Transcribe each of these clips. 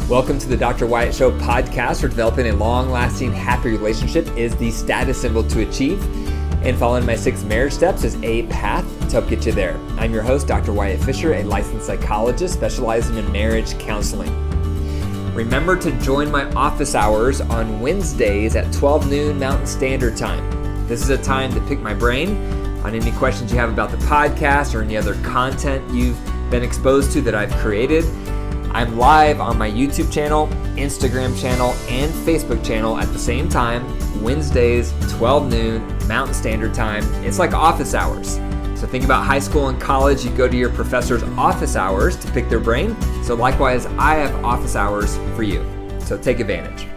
Welcome to the Dr. Wyatt Show podcast, where developing a long-lasting, happy relationship is the status symbol to achieve, and following my 6 marriage steps is a path to help get you there. I'm your host, Dr. Wyatt Fisher, a licensed psychologist specializing in marriage counseling. Remember to join my office hours on Wednesdays at 12 noon Mountain Standard Time. This is a time to pick my brain on any questions you have about the podcast or any other content you've been exposed to that I've created. I'm live on my YouTube channel, Instagram channel, and Facebook channel at the same time, Wednesdays, 12 noon, Mountain Standard Time. It's like office hours. So think about high school and college, you go to your professor's office hours to pick their brain. So likewise, I have office hours for you. So take advantage.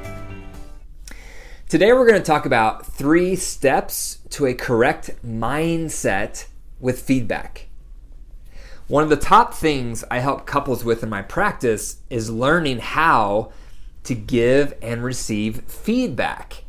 Today we're going to talk about 3 steps to a correct mindset with feedback. One of the top things I help couples with in my practice is learning how to give and receive feedback,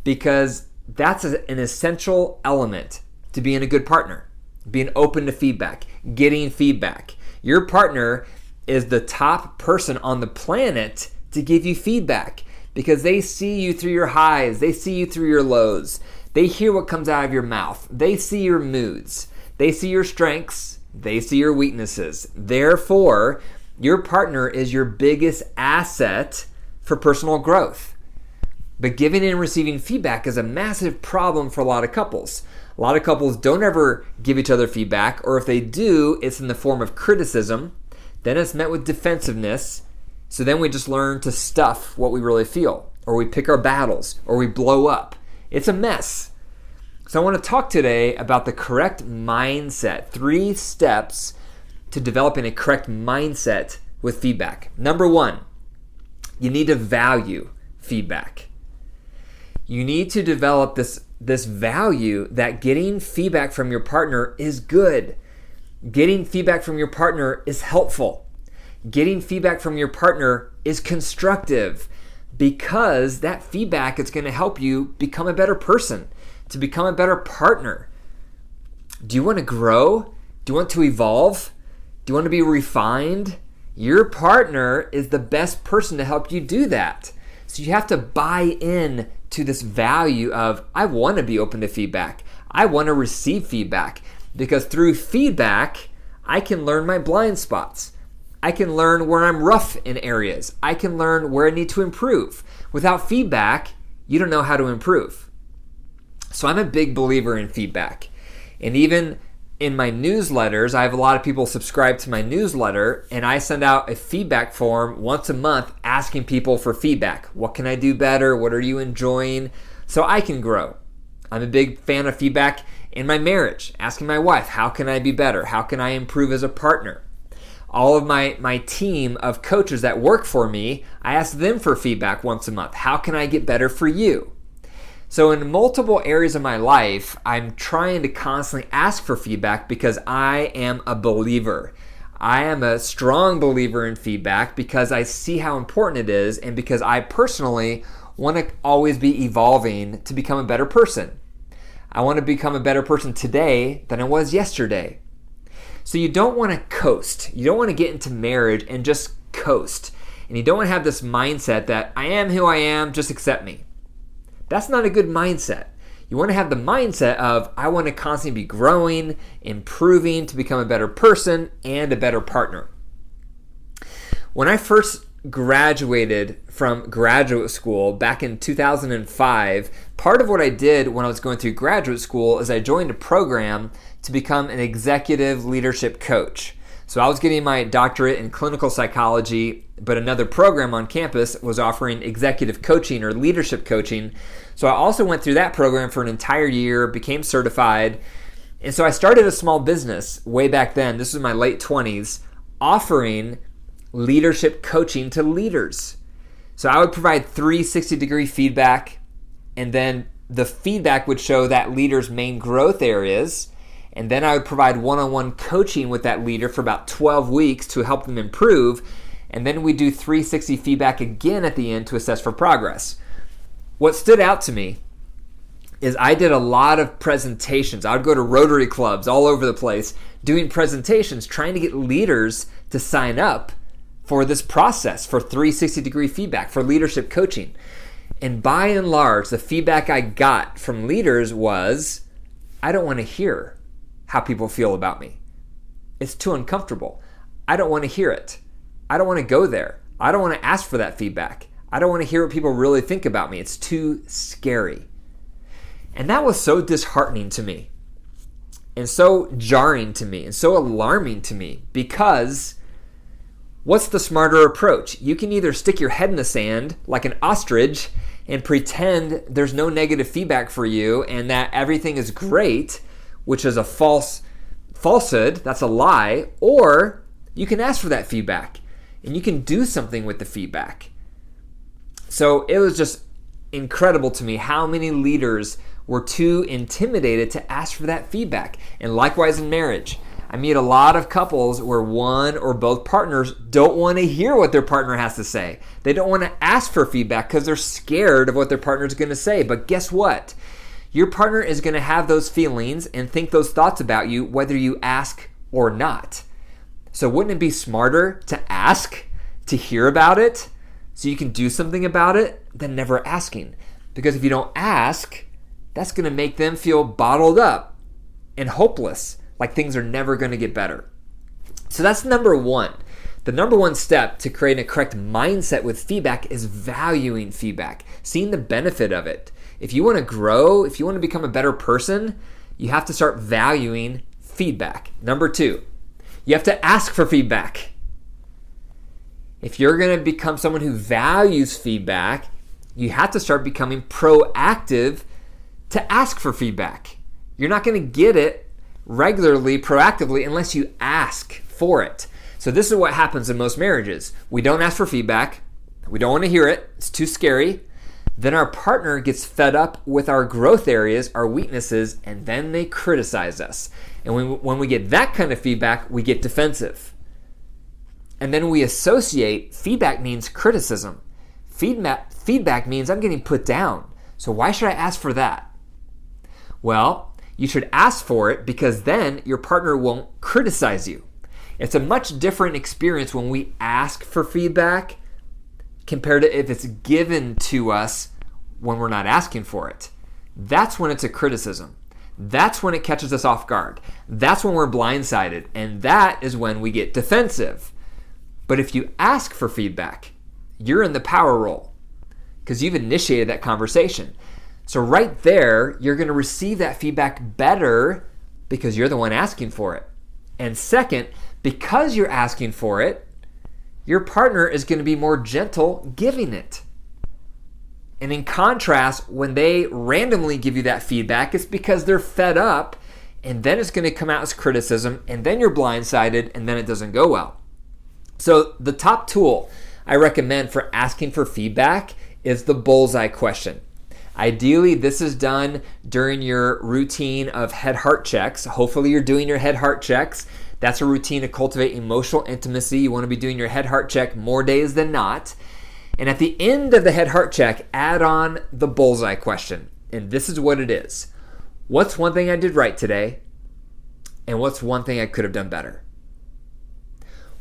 because that's an essential element to being a good partner, being open to feedback, getting feedback. Your partner is the top person on the planet to give you feedback because they see you through your highs, they see you through your lows, they hear what comes out of your mouth, they see your moods, they see your strengths, they see your weaknesses. Therefore, your partner is your biggest asset for personal growth. But giving and receiving feedback is a massive problem for a lot of couples. A lot of couples don't ever give each other feedback, or if they do, it's in the form of criticism. Then it's met with defensiveness. So then we just learn to stuff what we really feel, or we pick our battles, or we blow up. It's a mess. So I want to talk today about the correct mindset, 3 steps to developing a correct mindset with feedback. Number 1, you need to value feedback. You need to develop this value that getting feedback from your partner is good. Getting feedback from your partner is helpful. Getting feedback from your partner is constructive, because that feedback is going to help you become a better person, to become a better partner. Do you want to grow? Do you want to evolve? Do you want to be refined? Your partner is the best person to help you do that. So you have to buy in to this value of, I want to be open to feedback. I want to receive feedback, because through feedback, I can learn my blind spots. I can learn where I'm rough in areas. I can learn where I need to improve. Without feedback, you don't know how to improve. So I'm a big believer in feedback. And even in my newsletters, I have a lot of people subscribe to my newsletter, and I send out a feedback form once a month asking people for feedback. What can I do better? What are you enjoying? So I can grow. I'm a big fan of feedback in my marriage, asking my wife, how can I be better? How can I improve as a partner? All of my team of coaches that work for me, I ask them for feedback once a month. How can I get better for you? So in multiple areas of my life, I'm trying to constantly ask for feedback because I am a believer. I am a strong believer in feedback because I see how important it is, and because I personally want to always be evolving to become a better person. I want to become a better person today than I was yesterday. So you don't want to coast. You don't want to get into marriage and just coast. And you don't want to have this mindset that I am who I am, just accept me. That's not a good mindset. You want to have the mindset of, I want to constantly be growing, improving to become a better person and a better partner. When I first graduated from graduate school back in 2005, part of what I did when I was going through graduate school is I joined a program to become an executive leadership coach. So I was getting my doctorate in clinical psychology, but another program on campus was offering executive coaching or leadership coaching. So I also went through that program for an entire year, became certified. And so I started a small business way back then, this was my late 20s, offering leadership coaching to leaders. So I would provide 360-degree feedback, and then the feedback would show that leader's main growth areas. And then I would provide one-on-one coaching with that leader for about 12 weeks to help them improve. And then we do 360 feedback again at the end to assess for progress. What stood out to me is I did a lot of presentations. I would go to Rotary clubs all over the place doing presentations, trying to get leaders to sign up for this process, for 360-degree feedback, for leadership coaching. And by and large, the feedback I got from leaders was, I don't want to hear how people feel about me. It's too uncomfortable. I don't want to hear it. I don't want to go there. I don't want to ask for that feedback. I don't want to hear what people really think about me. It's too scary. And that was so disheartening to me, and so jarring to me, and so alarming to me, because what's the smarter approach? You can either stick your head in the sand like an ostrich and pretend there's no negative feedback for you and that everything is great, which is a falsehood, that's a lie, or you can ask for that feedback and you can do something with the feedback. So it was just incredible to me how many leaders were too intimidated to ask for that feedback. And likewise in marriage, I meet a lot of couples where one or both partners don't want to hear what their partner has to say. They don't want to ask for feedback because they're scared of what their partner is going to say. But guess what? Your partner is going to have those feelings and think those thoughts about you whether you ask or not. So wouldn't it be smarter to ask, to hear about it, so you can do something about it, than never asking? Because if you don't ask, that's going to make them feel bottled up and hopeless, like things are never going to get better. So that's number one. The number one step to creating a correct mindset with feedback is valuing feedback, seeing the benefit of it. If you want to grow, if you want to become a better person, you have to start valuing feedback. Number two, you have to ask for feedback. If you're going to become someone who values feedback, you have to start becoming proactive to ask for feedback. You're not going to get it regularly, proactively, unless you ask for it. So this is what happens in most marriages. We don't ask for feedback. We don't want to hear it. It's too scary. Then our partner gets fed up with our growth areas, our weaknesses, and then they criticize us. And when we get that kind of feedback, we get defensive. And then we associate feedback means criticism. Feedback means I'm getting put down. So why should I ask for that? Well, you should ask for it because then your partner won't criticize you. It's a much different experience when we ask for feedback compared to if it's given to us when we're not asking for it. That's when it's a criticism. That's when it catches us off guard. That's when we're blindsided. And that is when we get defensive. But if you ask for feedback, you're in the power role because you've initiated that conversation. So right there, you're going to receive that feedback better because you're the one asking for it. And second, because you're asking for it, your partner is going to be more gentle giving it. And in contrast, when they randomly give you that feedback, it's because they're fed up, and then it's going to come out as criticism, and then you're blindsided, and then it doesn't go well. So the top tool I recommend for asking for feedback is the bullseye question. Ideally, this is done during your routine of head-heart checks. Hopefully, you're doing your head-heart checks. That's a routine to cultivate emotional intimacy. You want to be doing your head-heart check more days than not. And at the end of the head-heart check, add on the bullseye question. And this is what it is. What's one thing I did right today? And what's one thing I could have done better?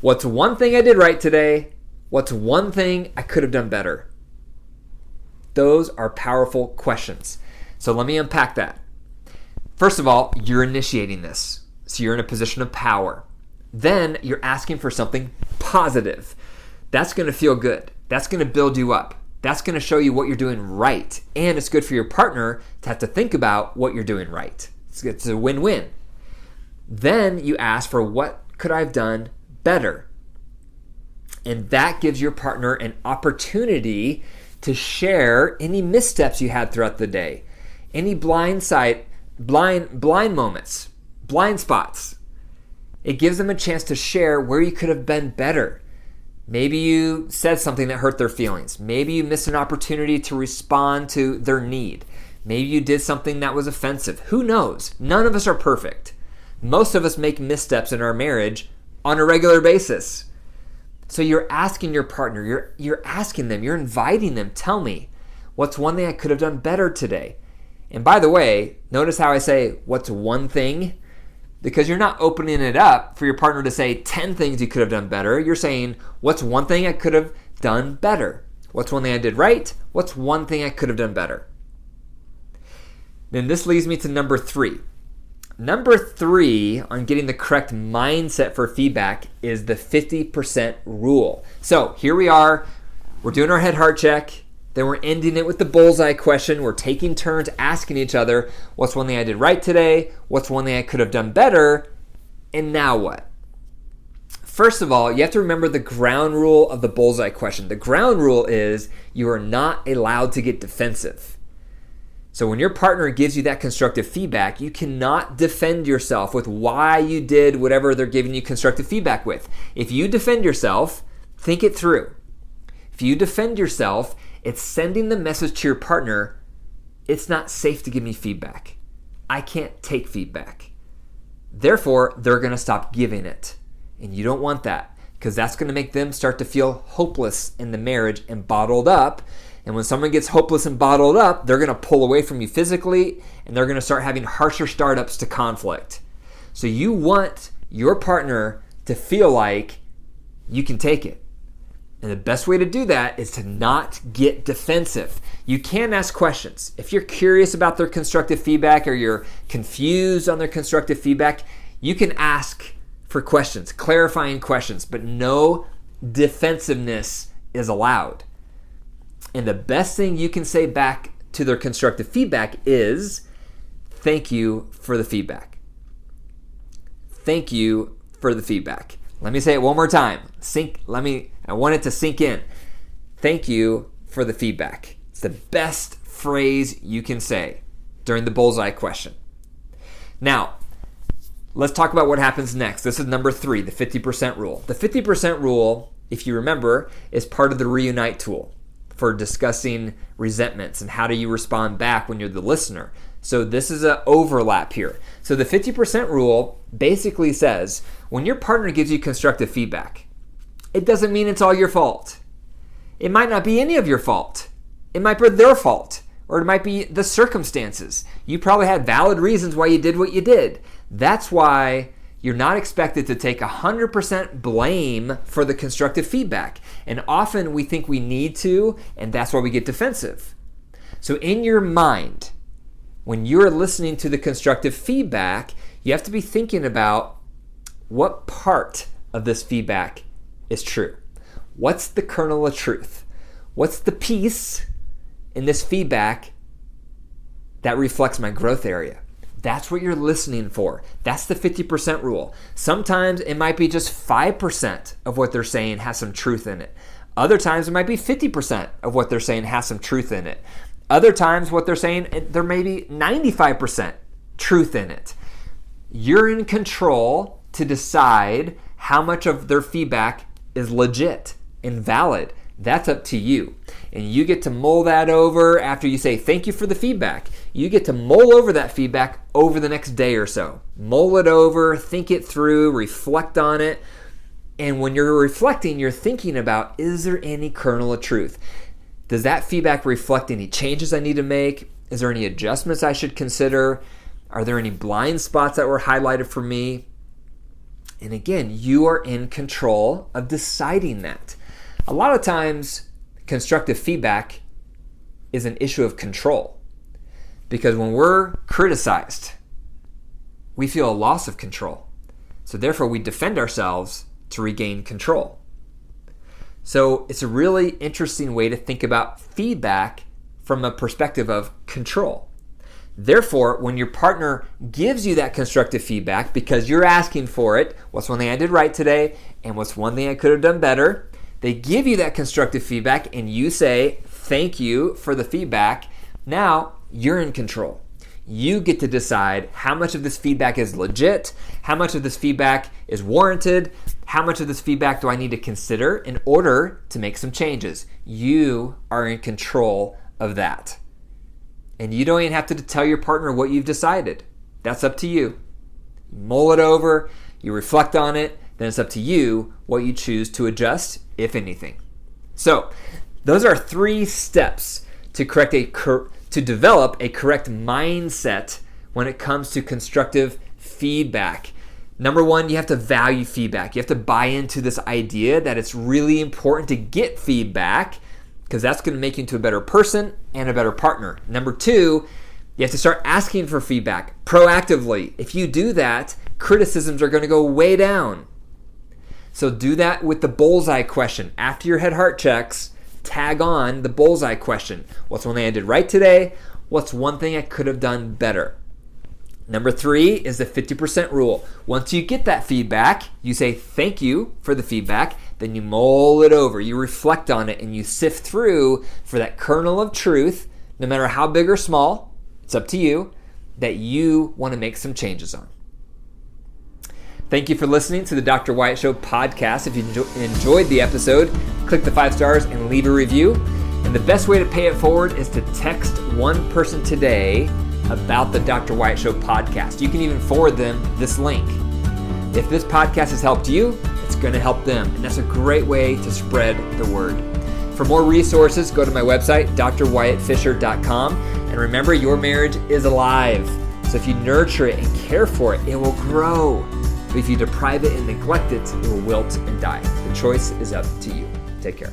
What's one thing I did right today? What's one thing I could have done better? Those are powerful questions. So let me unpack that. First of all, you're initiating this. So you're in a position of power. Then you're asking for something positive. That's going to feel good. That's going to build you up. That's going to show you what you're doing right. And it's good for your partner to have to think about what you're doing right. It's a win-win. Then you ask for what could I have done better? And that gives your partner an opportunity to share any missteps you had throughout the day, any blind moments, blind spots. It gives them a chance to share where you could have been better. Maybe you said something that hurt their feelings. Maybe you missed an opportunity to respond to their need. Maybe you did something that was offensive. Who knows? None of us are perfect. Most of us make missteps in our marriage on a regular basis. So you're asking your partner, you're asking them, you're inviting them, tell me, what's one thing I could have done better today? And by the way, notice how I say, what's one thing? because you're not opening it up for your partner to say 10 things you could have done better. You're saying, what's one thing I could have done better? What's one thing I did right? What's one thing I could have done better? Then this leads me to number 3. Number 3 on getting the correct mindset for feedback is the 50% rule. So here we are. We're doing our head-heart check. Then we're ending it with the bullseye question. We're taking turns asking each other, what's one thing I did right today? What's one thing I could have done better? And now what? First of all, you have to remember the ground rule of the bullseye question. The ground rule is you are not allowed to get defensive. So when your partner gives you that constructive feedback, you cannot defend yourself with why you did whatever they're giving you constructive feedback with. If you defend yourself, think it through. If you defend yourself, it's sending the message to your partner, it's not safe to give me feedback. I can't take feedback. Therefore, they're going to stop giving it. And you don't want that, because that's going to make them start to feel hopeless in the marriage and bottled up. And when someone gets hopeless and bottled up, they're going to pull away from you physically, and they're going to start having harsher startups to conflict. So you want your partner to feel like you can take it. And the best way to do that is to not get defensive. You can ask questions. If you're curious about their constructive feedback or you're confused on their constructive feedback, you can ask for questions, clarifying questions, but no defensiveness is allowed. And the best thing you can say back to their constructive feedback is, thank you for the feedback. Thank you for the feedback. Let me say it one more time. I want it to sink in. Thank you for the feedback. It's the best phrase you can say during the bullseye question. Now, let's talk about what happens next. This is number 3, the 50% rule. The 50% rule, if you remember, is part of the reunite tool for discussing resentments and how do you respond back when you're the listener. So this is an overlap here. So the 50% rule basically says when your partner gives you constructive feedback, it doesn't mean it's all your fault. It might not be any of your fault. It might be their fault, or it might be the circumstances. You probably had valid reasons why you did what you did. That's why you're not expected to take 100% blame for the constructive feedback. And often we think we need to, and that's why we get defensive. So in your mind, when you're listening to the constructive feedback, you have to be thinking about what part of this feedback is true. What's the kernel of truth? What's the piece in this feedback that reflects my growth area? That's what you're listening for. That's the 50% rule. Sometimes it might be just 5% of what they're saying has some truth in it. Other times it might be 50% of what they're saying has some truth in it. Other times what they're saying, there may be 95% truth in it. You're in control to decide how much of their feedback is legit and valid. That's up to you. And you get to mull that over after you say thank you for the feedback. You get to mull over that feedback over the next day or so. Mull it over, think it through, reflect on it. And when you're reflecting, you're thinking about, is there any kernel of truth? Does that feedback reflect any changes I need to make? Is there any adjustments I should consider? Are there any blind spots that were highlighted for me? And again, you are in control of deciding that. A lot of times, constructive feedback is an issue of control. Because when we're criticized, we feel a loss of control. So therefore, we defend ourselves to regain control. So it's a really interesting way to think about feedback from a perspective of control. Therefore, when your partner gives you that constructive feedback because you're asking for it, what's one thing I did right today and what's one thing I could have done better, they give you that constructive feedback and you say, thank you for the feedback. Now you're in control. You get to decide how much of this feedback is legit, how much of this feedback is warranted, how much of this feedback do I need to consider in order to make some changes. You are in control of that. And you don't even have to tell your partner what you've decided. That's up to you. You mull it over, you reflect on it, then it's up to you what you choose to adjust, if anything. So, those are 3 steps to develop a correct mindset when it comes to constructive feedback. Number one, you have to value feedback. You have to buy into this idea that it's really important to get feedback because that's going to make you into a better person and a better partner. Number two, you have to start asking for feedback proactively. If you do that, criticisms are going to go way down. So do that with the bullseye question. After your head-heart checks, tag on the bullseye question. What's one thing I did right today? What's one thing I could have done better? Number three is the 50% rule. Once you get that feedback, you say thank you for the feedback, then you mull it over, you reflect on it, and you sift through for that kernel of truth, no matter how big or small, it's up to you, that you want to make some changes on. Thank you for listening to the Dr. Wyatt Show podcast. If you enjoyed the episode, click the 5 stars and leave a review. And the best way to pay it forward is to text one person today about the Dr. Wyatt Show podcast. You can even forward them this link. If this podcast has helped you, it's going to help them. And that's a great way to spread the word. For more resources, go to my website, drwyattfisher.com. And remember, your marriage is alive. So if you nurture it and care for it, it will grow. But if you deprive it and neglect it, it will wilt and die. The choice is up to you. Take care.